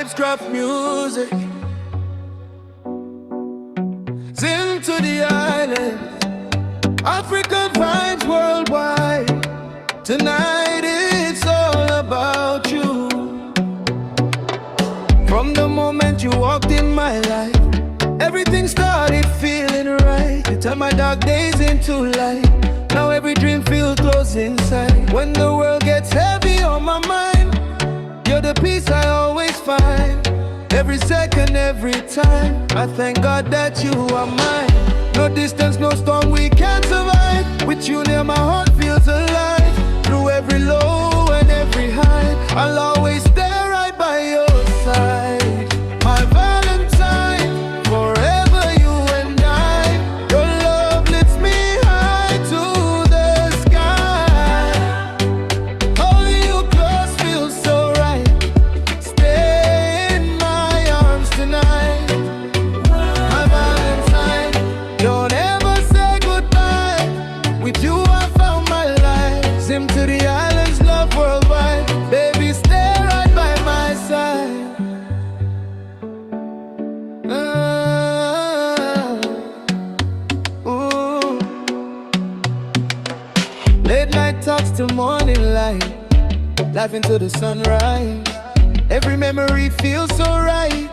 VybzCraft music. Zim to the island, African vibes worldwide. Tonight it's all about you. From the moment you walked in my life, everything started feeling right. You turned my dark days into light. Now every dream feels close inside. When the world gets heavy on my mind, you're the peace I always find. Every second, every time, I thank God that you are mine. No distance, no storm, we can't survive. With you near, my heart feels alive. Through every low and every high, I'll always stay right by your side. My Valentine, forever you and I. Your love lifts me high to the sky. Holding you close feels so right. Stay in my arms tonight. My Valentine, don't ever say goodbye. With you I found my life. Zim to the islands, love worldwide. Baby, stay right by my side. Ooh. Late night talks till morning light, life into the sunrise. Every memory feels so right.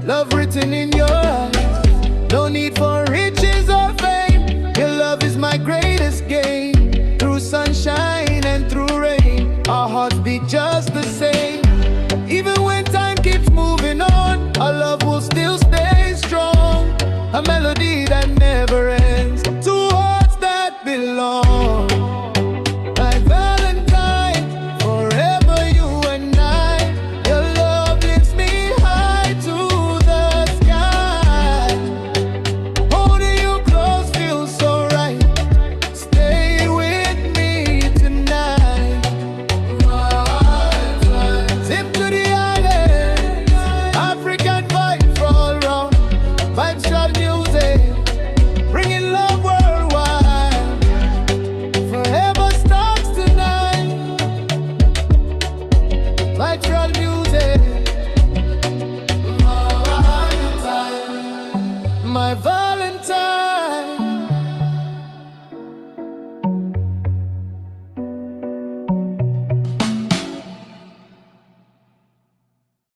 Love written in your eyes. No need for riches or fame. Your love is my greatest gain. Through sunshine and through rain, our hearts beat just